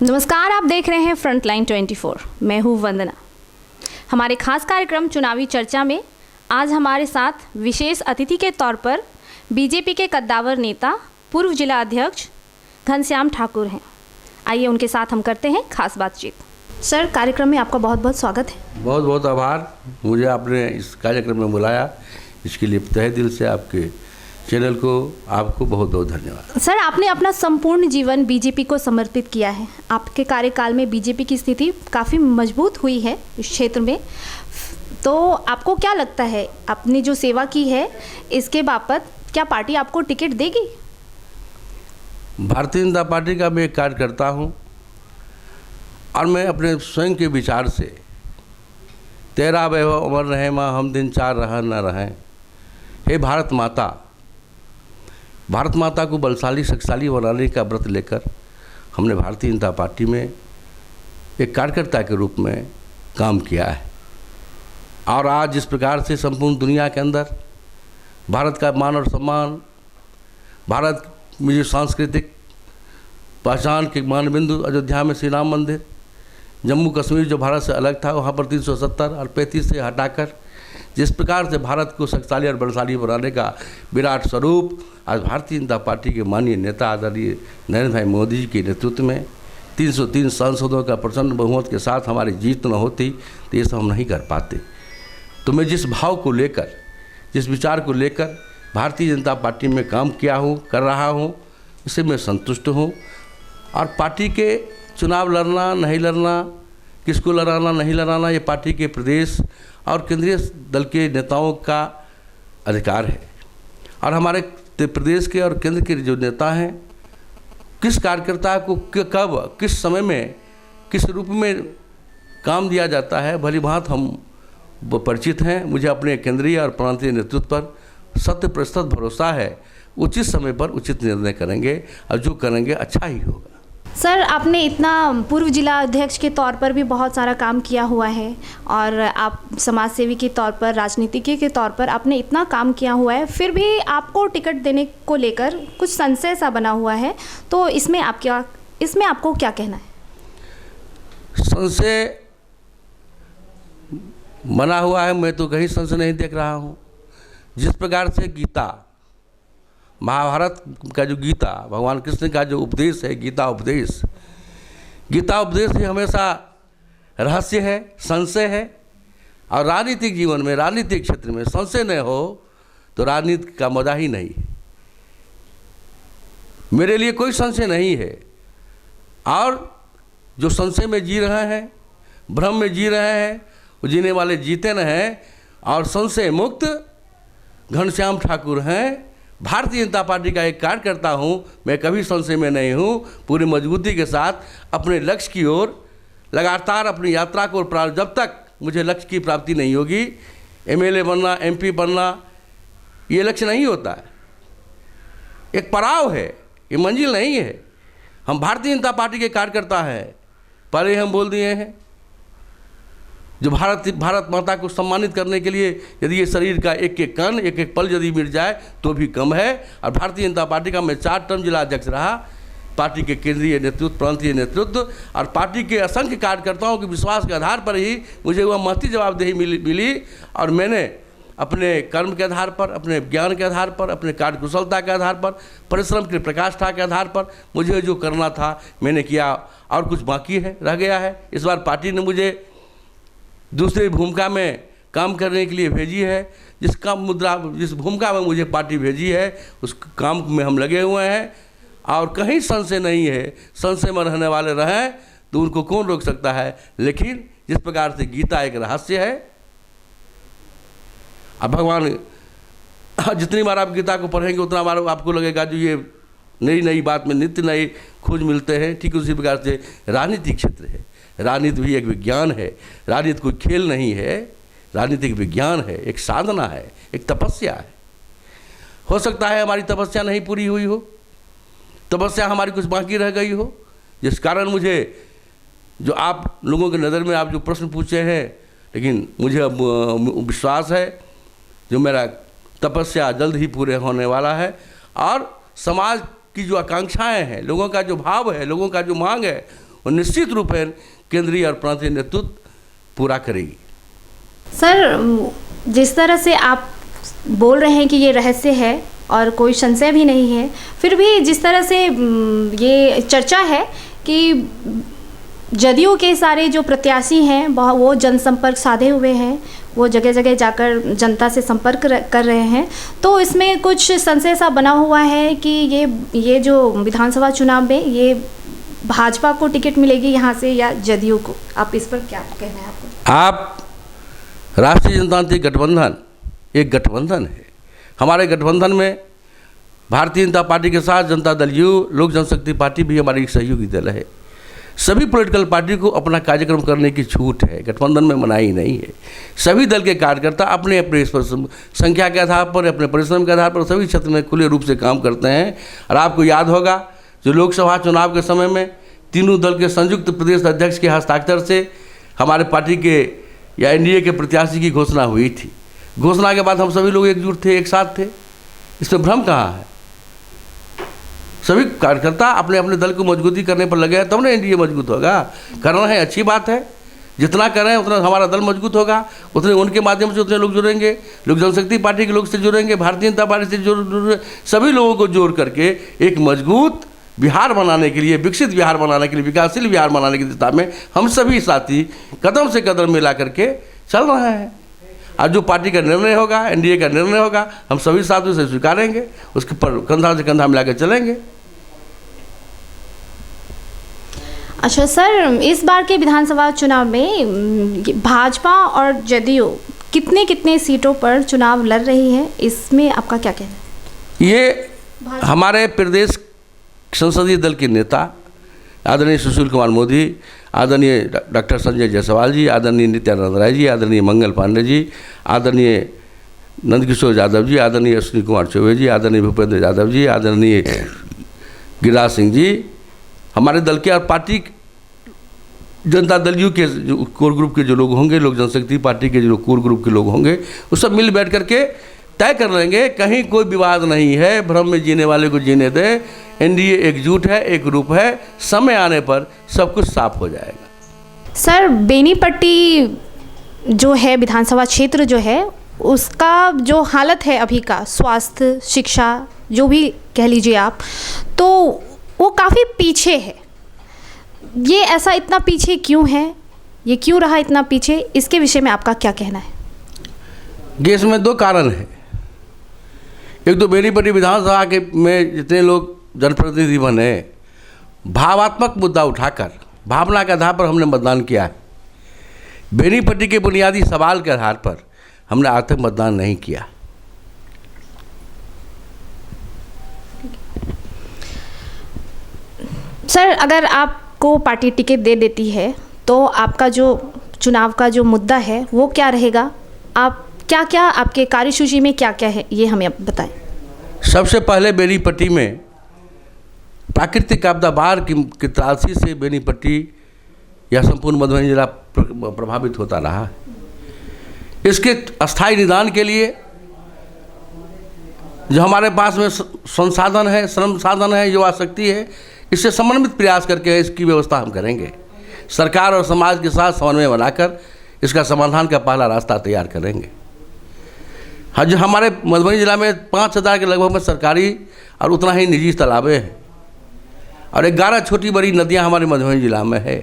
नमस्कार, आप देख रहे हैं फ्रंटलाइन 24। मैं हूँ वंदना। हमारे खास कार्यक्रम चुनावी चर्चा में आज हमारे साथ विशेष अतिथि के तौर पर बीजेपी के कद्दावर नेता पूर्व जिला अध्यक्ष घनश्याम ठाकुर हैं। आइए उनके साथ हम करते हैं खास बातचीत। सर, कार्यक्रम में आपका बहुत बहुत स्वागत है। बहुत बहुत आभार, मुझे आपने इस कार्यक्रम में बुलाया, इसके लिए तहे दिल से आपके चैनल को आपको बहुत बहुत धन्यवाद। सर, आपने अपना संपूर्ण जीवन बीजेपी को समर्पित किया है। आपके कार्यकाल में बीजेपी की स्थिति काफ़ी मजबूत हुई है इस क्षेत्र में, तो आपको क्या लगता है, आपने जो सेवा की है इसके बाबत क्या पार्टी आपको टिकट देगी? भारतीय जनता पार्टी का मैं एक कार्यकर्ता हूँ और मैं अपने स्वयं के विचार से तेरा वैभव अमर रहे माँ हम दिन चार रह न रहें। हे भारत माता को बलशाली शक्तिशाली बनाने का व्रत लेकर हमने भारतीय जनता पार्टी में एक कार्यकर्ता के रूप में काम किया है। और आज जिस प्रकार से संपूर्ण दुनिया के अंदर भारत का मान और सम्मान, भारत में जो सांस्कृतिक पहचान के मानबिंदु अयोध्या में श्री राम मंदिर, जम्मू कश्मीर जो भारत से अलग था वहाँ पर 370 और 35 से हटाकर जिस प्रकार से भारत को शक्तिशाली और बलशाली बनाने का विराट स्वरूप आज भारतीय जनता पार्टी के माननीय नेता आदरणीय नरेंद्र भाई मोदी जी के नेतृत्व में 303 सांसदों का प्रचंड बहुमत के साथ हमारी जीत न होती तो ये सब हम नहीं कर पाते। तो मैं जिस भाव को लेकर, जिस विचार को लेकर भारतीय जनता पार्टी में काम किया हूँ, कर रहा हूँ, इससे मैं संतुष्ट हूँ। और पार्टी के चुनाव लड़ना नहीं लड़ना, किसको लड़ाना नहीं लड़ाना, ये पार्टी के प्रदेश और केंद्रीय दल के नेताओं का अधिकार है। और हमारे प्रदेश के और केंद्र के जो नेता हैं, किस कार्यकर्ता को कब किस समय में किस रूप में काम दिया जाता है भली भांति हम परिचित हैं। मुझे अपने केंद्रीय और प्रांतीय नेतृत्व पर 100% भरोसा है, उचित समय पर उचित निर्णय करेंगे और जो करेंगे अच्छा ही होगा। सर, आपने इतना पूर्व जिला अध्यक्ष के तौर पर भी बहुत सारा काम किया हुआ है और आप समाज सेवी के तौर पर, राजनीतिज्ञ के तौर पर आपने इतना काम किया हुआ है, फिर भी आपको टिकट देने को लेकर कुछ संशय सा बना हुआ है, तो इसमें आपको क्या कहना है? संशय बना हुआ है, मैं तो कहीं संशय नहीं देख रहा हूँ। जिस प्रकार से गीता, महाभारत का जो गीता, भगवान कृष्ण का जो उपदेश है, गीता उपदेश ही हमेशा रहस्य है, संशय है। और राजनीतिक जीवन में, राजनीतिक क्षेत्र में संशय न हो तो राजनीति का मजा ही नहीं है। मेरे लिए कोई संशय नहीं है। और जो संशय में जी रहे हैं, भ्रम में जी रहे हैं, वो जीने वाले जीते न हैं। और संशय मुक्त घनश्याम ठाकुर हैं। भारतीय जनता पार्टी का एक कार्यकर्ता हूँ, मैं कभी संशय में नहीं हूँ। पूरी मजबूती के साथ अपने लक्ष्य की ओर लगातार अपनी यात्रा को जब तक मुझे लक्ष्य की प्राप्ति नहीं होगी, एमएलए बनना, एमपी बनना ये लक्ष्य नहीं होता है, एक पड़ाव है, ये मंजिल नहीं है। हम भारतीय जनता पार्टी के कार्यकर्ता हैं, पहले हम बोल दिए हैं। जो भारत माता को सम्मानित करने के लिए यदि ये शरीर का एक एक कण, एक एक पल यदि मिट जाए तो भी कम है। और भारतीय जनता पार्टी का मैं 4 टर्म जिला अध्यक्ष रहा, पार्टी के केंद्रीय नेतृत्व, प्रांतीय नेतृत्व और पार्टी के असंख्य कार्यकर्ताओं के विश्वास के आधार पर ही मुझे वह महती जवाबदेही मिली। और मैंने अपने कर्म के आधार पर, अपने ज्ञान के आधार पर, अपने कार्यकुशलता के आधार पर, परिश्रम की प्रकाष्ठा के आधार पर मुझे जो करना था मैंने किया। और कुछ बाकी है, रह गया है। इस बार पार्टी ने मुझे दूसरी भूमिका में काम करने के लिए भेजी है। जिस भूमिका में मुझे पार्टी भेजी है उस काम में हम लगे हुए हैं और कहीं संशय नहीं है। संशय में रहने वाले रहें तो उनको कौन रोक सकता है। लेकिन जिस प्रकार से गीता एक रहस्य है, अब भगवान जितनी बार आप गीता को पढ़ेंगे उतना बार आपको लगेगा जो ये नई नई बात में नित्य नए खोज मिलते हैं। ठीक उसी प्रकार से राजनीतिक क्षेत्र है, राजनीति भी एक विज्ञान है। राजनीति कोई खेल नहीं है, राजनीतिक विज्ञान है, एक साधना है, एक तपस्या है। हो सकता है हमारी तपस्या नहीं पूरी हुई हो, तपस्या हमारी कुछ बाकी रह गई हो, जिस कारण मुझे जो आप लोगों की नज़र में आप जो प्रश्न पूछे हैं, लेकिन मुझे अब विश्वास है जो मेरा तपस्या जल्द ही पूरे होने वाला है। और समाज की जो आकांक्षाएं हैं, लोगों का जो भाव है, लोगों का जो मांग है, और निश्चित रूप से केंद्रीय और प्रांतीय नेतृत्व पूरा करेगी। सर, जिस तरह से आप बोल रहे हैं कि ये रहस्य है और कोई संशय भी नहीं है, फिर भी जिस तरह से ये चर्चा है कि जदयू के सारे जो प्रत्याशी हैं वो जनसंपर्क साधे हुए हैं, वो जगह जगह जाकर जनता से संपर्क कर रहे हैं, तो इसमें कुछ संशय सा बना हुआ है कि ये जो विधानसभा चुनाव में ये भाजपा को टिकट मिलेगी यहाँ से या जदयू को। आप इस पर क्या कहना है आपको? आप राष्ट्रीय जनतांत्रिक गठबंधन एक गठबंधन है। हमारे गठबंधन में भारतीय जनता पार्टी के साथ जनता दल यू, लोक जनशक्ति पार्टी भी हमारी एक सहयोगी दल है। सभी पॉलिटिकल पार्टी को अपना कार्यक्रम करने की छूट है, गठबंधन में मनाही नहीं है। सभी दल के कार्यकर्ता अपने अपने संख्या के आधार पर, अपने परिश्रम के आधार पर सभी क्षेत्र में खुले रूप से काम करते हैं। और आपको याद होगा जो लोकसभा चुनाव के समय में तीनों दल के संयुक्त प्रदेश अध्यक्ष के हस्ताक्षर से हमारे पार्टी के या एनडीए के प्रत्याशी की घोषणा हुई थी। घोषणा के बाद हम सभी लोग एकजुट थे, एक साथ थे। इसमें भ्रम कहाँ है? सभी कार्यकर्ता अपने अपने दल को मजबूती करने पर लगे हैं, तब ना एनडीए मजबूत होगा। करना है अच्छी बात है, जितना करें उतना हमारा दल मजबूत होगा, उतने उनके माध्यम से उतने लोग जुड़ेंगे, लोक जनशक्ति पार्टी के लोग से जुड़ेंगे, भारतीय जनता पार्टी से जुड़ सभी लोगों को जोड़ करके एक मजबूत बिहार बनाने के लिए, विकसित बिहार बनाने के लिए, विकासशील बिहार बनाने की दिशा में हम सभी साथी कदम से कदम मिला करके चल रहे हैं। आज जो पार्टी का निर्णय होगा, एनडीए का निर्णय होगा, हम सभी साथियों से स्वीकारेंगे, उसके पर कंधा से कंधा मिलाकर चलेंगे। अच्छा सर, इस बार के विधानसभा चुनाव में भाजपा और जदयू कितने सीटों पर चुनाव लड़ रही है, इसमें आपका क्या कहना है? ये हमारे प्रदेश संसदीय दल के नेता आदरणीय सुशील कुमार मोदी, आदरणीय डॉक्टर संजय जायसवाल जी, आदरणीय नित्यानंद राय जी, आदरणीय मंगल पांडे जी, आदरणीय नंदकिशोर यादव जी, आदरणीय अश्विनी कुमार चौबे जी, आदरणीय भूपेंद्र यादव जी, आदरणीय गिरिराज सिंह जी, हमारे दल के और पार्टी जनता दल यू के जो कोर ग्रुप के जो लोग होंगे, लोक जनशक्ति पार्टी के जो कोर ग्रुप के लोग होंगे, वो सब मिल बैठ करके तय कर लेंगे। कहीं कोई विवाद नहीं है, भ्रम में जीने वाले को जीने दें। एनडीए एकजुट है, एक ग्रुप है, समय आने पर सब कुछ साफ हो जाएगा। सर, बेनीपट्टी जो है विधानसभा क्षेत्र जो है उसका जो हालत है अभी का, स्वास्थ्य, शिक्षा, जो भी कह लीजिए आप, तो वो काफ़ी पीछे है। ये ऐसा इतना पीछे क्यों है? ये क्यों रहा इतना पीछे? इसके विषय में आपका क्या कहना है? इसमें दो कारण हैं। एक तो बेनीपट्टी विधानसभा के में जितने लोग जनप्रतिनिधि बने, भावात्मक मुद्दा उठाकर, भावना के आधार पर हमने मतदान किया है। बेनीपट्टी के बुनियादी सवाल के आधार पर हमने आज तक मतदान नहीं किया। सर, अगर आपको पार्टी टिकट दे देती है तो आपका जो चुनाव का जो मुद्दा है वो क्या रहेगा? आप क्या क्या आपके कार्यसूची में क्या क्या है ये हमें बताएं। सबसे पहले बेनीपट्टी में प्राकृतिक आपदा बाढ़ की त्रासदी से बेनीपट्टी या संपूर्ण मधुबनी जिला प्रभावित होता रहा है। इसके अस्थायी निदान के लिए जो हमारे पास में संसाधन है, श्रम साधन है, युवा शक्ति है, इससे समन्वित प्रयास करके इसकी व्यवस्था हम करेंगे। सरकार और समाज के साथ समन्वय बनाकर इसका समाधान का पहला रास्ता तैयार करेंगे। जो हमारे मधुबनी जिला में 5000 के लगभग में सरकारी और उतना ही निजी तालाबें हैं और 11 छोटी बड़ी नदियां हमारे मधुबनी जिला में है।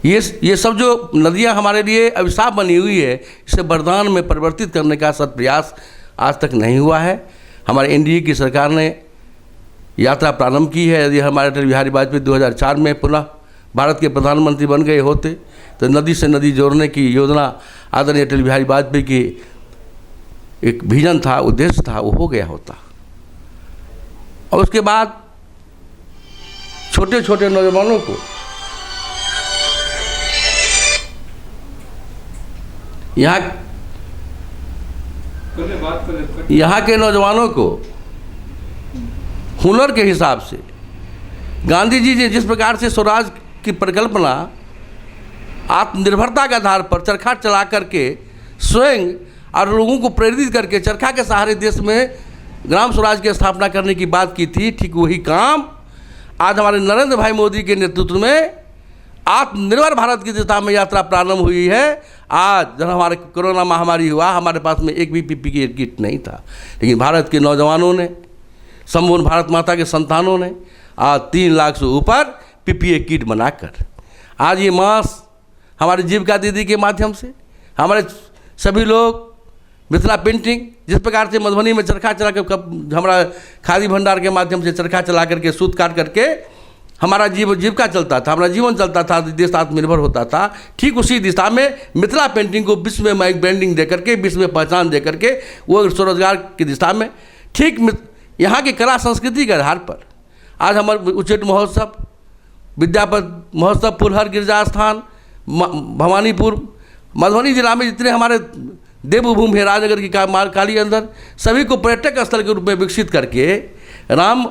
ये सब जो नदियां हमारे लिए अभिशाप बनी हुई है, इसे वरदान में परिवर्तित करने का सत प्रयास आज तक नहीं हुआ है। हमारे एनडीए की सरकार ने यात्रा प्रारंभ की है। यदि हमारे अटल बिहारी वाजपेयी 2004 में पुनः भारत के प्रधानमंत्री बन गए होते तो नदी से नदी जोड़ने की योजना आदरणीय अटल बिहारी वाजपेयी की एक विजन था, उद्देश्य था, वो हो गया होता। और उसके बाद छोटे छोटे नौजवानों को यहाँ के नौजवानों को हुनर के हिसाब से गांधी जी ने जिस प्रकार से स्वराज की परिकल्पना आत्मनिर्भरता के आधार पर चरखा चला करके स्वयं और लोगों को प्रेरित करके चरखा के सहारे देश में ग्राम स्वराज की स्थापना करने की बात की थी, ठीक वही काम आज हमारे नरेंद्र भाई मोदी के नेतृत्व में आत्मनिर्भर भारत की दिशा में यात्रा प्रारंभ हुई है। आज जब हमारे कोरोना महामारी हुआ, हमारे पास में एक भी पीपीई किट नहीं था, लेकिन भारत के नौजवानों ने, संपूर्ण भारत माता के संतानों ने आज 3 लाख से ऊपर पीपीई किट बनाकर आज ये मास्क हमारी जीविका दीदी के माध्यम से हमारे सभी लोग मिथिला पेंटिंग, जिस प्रकार से मधुबनी में चरखा चला कर हमारा खादी भंडार के माध्यम से चरखा चला करके सूत काट करके हमारा जीविका चलता था, हमारा जीवन चलता था, देश आत्मनिर्भर होता था। ठीक उसी दिशा में मिथिला पेंटिंग को विश्व में एक ब्रांडिंग दे करके, विश्व में पहचान दे करके वो स्वरोजगार की दिशा में ठीक यहाँ की कला संस्कृति के आधार पर आज हमारे उच्चैठ महोत्सव, विद्यापति महोत्सव, पुरहर गिरजा स्थान, भवानीपुर, मधुबनी जिला में जितने हमारे देवभूमि है, राजनगर की काली अंदर, सभी को पर्यटक स्थल के रूप में विकसित करके राम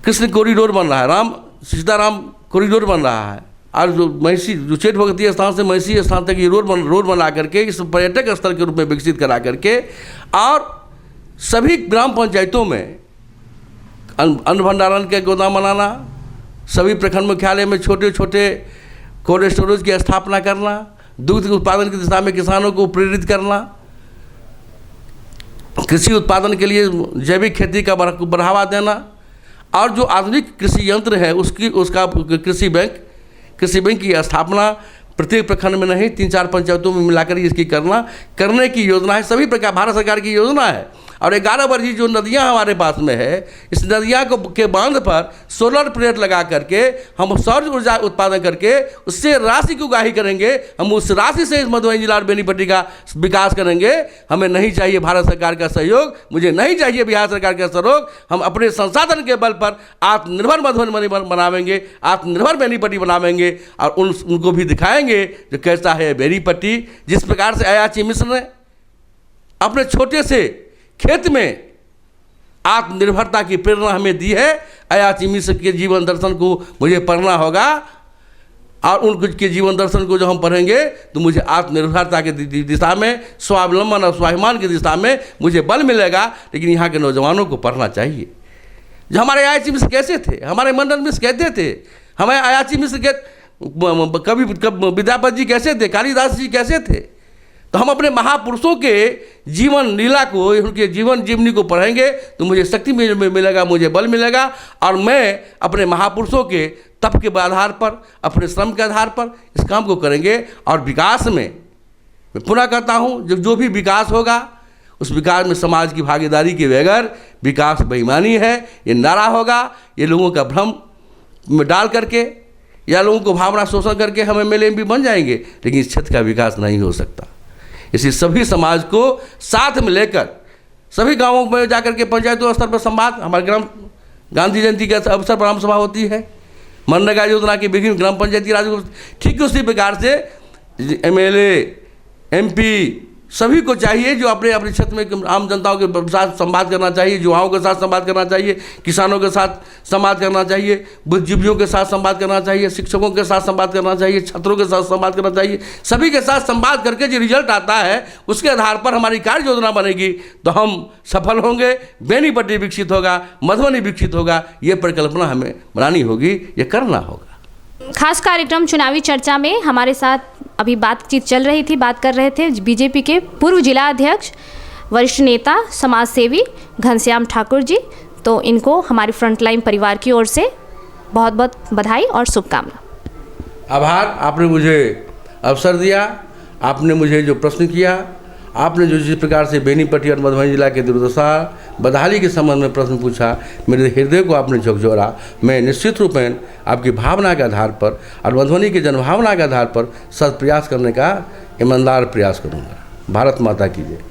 कृष्ण कॉरिडोर बन रहा है, राम सीताराम कॉरिडोर बन रहा है। और जो महिषी उच्चैठ भगवती स्थान से महिषी स्थान तक ये रोड बना करके इस पर्यटक स्थल के रूप में विकसित करा करके और सभी ग्राम पंचायतों में अन्न भंडारण के गोदाम बनाना, सभी प्रखंड मुख्यालय में छोटे छोटे कोल्ड स्टोरेज की स्थापना करना, दूध के उत्पादन की दिशा में किसानों को प्रेरित करना, कृषि उत्पादन के लिए जैविक खेती का बढ़ावा देना और जो आधुनिक कृषि यंत्र है उसका कृषि बैंक की स्थापना प्रत्येक प्रखंड में नहीं 3-4 पंचायतों में मिलाकर इसकी करने की योजना है। सभी प्रकार भारत सरकार की योजना है। और 11 वर्षीय जो नदियां हमारे पास में है, इस नदियां के बांध पर सोलर प्लेट लगा करके हम सौर ऊर्जा उत्पादन करके उससे राशि की उगाही करेंगे। हम उस राशि से इस मधुबनी जिला और बेनीपट्टी का विकास करेंगे। हमें नहीं चाहिए भारत सरकार का सहयोग, मुझे नहीं चाहिए बिहार सरकार का सहयोग। हम अपने संसाधन के बल पर आत्मनिर्भर मधुबनी बनावेंगे, आत्मनिर्भर बेनीपट्टी बनावेंगे और उनको भी दिखाएंगे जो कैसा है बेनीपट्टी। जिस प्रकार से अयाची मिश्र ने अपने छोटे से खेत में आत्मनिर्भरता की प्रेरणा हमें दी है, अयाची मिश्र के जीवन दर्शन को मुझे पढ़ना होगा और उनके जीवन दर्शन को जो हम पढ़ेंगे तो मुझे आत्मनिर्भरता की दिशा में, स्वावलंबन और स्वाभिमान की दिशा में मुझे बल मिलेगा। लेकिन यहाँ के नौजवानों को पढ़ना चाहिए। जो हमारे अयाची मिश्र कैसे थे, हमारे मंडन मिश्र कहते थे, हमें अयाची मिश्र के कवि विद्यापति जी कैसे थे, कालिदास जी कैसे थे। तो हम अपने महापुरुषों के जीवन लीला को, उनके जीवन जीवनी को पढ़ेंगे तो मुझे शक्ति मिलेगा, मुझे बल मिलेगा और मैं अपने महापुरुषों के तप के आधार पर, अपने श्रम के आधार पर इस काम को करेंगे। और विकास में मैं पुनः कहता हूँ, जो भी विकास होगा उस विकास में समाज की भागीदारी के बगैर विकास बेईमानी है, ये नारा होगा। ये लोगों का भ्रम में डाल करके या लोगों को भावना शोषण करके हम एमएलए भी बन जाएंगे, लेकिन इस क्षेत्र का विकास नहीं हो सकता। इसी सभी समाज को साथ में लेकर सभी गांवों में जाकर के पंचायतों स्तर पर संवाद, हमारे ग्राम गांधी जयंती के अवसर पर आम सभा होती है, मनरेगा योजना की विभिन्न ग्राम पंचायती राज, ठीक उसी प्रकार से एमएलए एमपी सभी को चाहिए जो अपने अपने क्षेत्र में आम जनताओं के साथ संवाद करना चाहिए, युवाओं के साथ संवाद करना चाहिए, किसानों के साथ संवाद करना चाहिए, बुद्धिजीवियों के साथ संवाद करना चाहिए, शिक्षकों के साथ संवाद करना चाहिए, छात्रों के साथ संवाद करना चाहिए। सभी के साथ संवाद करके जो रिजल्ट आता है उसके आधार पर हमारी कार्य योजना बनेगी तो हम सफल होंगे, बेनीपट्टी विकसित होगा, मधुबनी विकसित होगा। ये परिकल्पना हमें बनानी होगी, ये करना होगा। खास कार्यक्रम चुनावी चर्चा में हमारे साथ अभी बातचीत चल रही थी, बात कर रहे थे बीजेपी के पूर्व जिला अध्यक्ष, वरिष्ठ नेता, समाज सेवी घनश्याम ठाकुर जी। तो इनको हमारी फ्रंटलाइन परिवार की ओर से बहुत बहुत बधाई और शुभकामना। आभार, आपने मुझे अवसर दिया, आपने मुझे जो प्रश्न किया, आपने जो जिस प्रकार से बेनीपट्टी और मधुबनी जिला के दुर्दशा बदहाली के संबंध में प्रश्न पूछा, मेरे हृदय को आपने झकझोरा। मैं निश्चित रूप में आपकी भावना के आधार पर और मधुबनी की जनभावना के आधार पर सत प्रयास करने का ईमानदार प्रयास करूँगा। भारत माता की जय।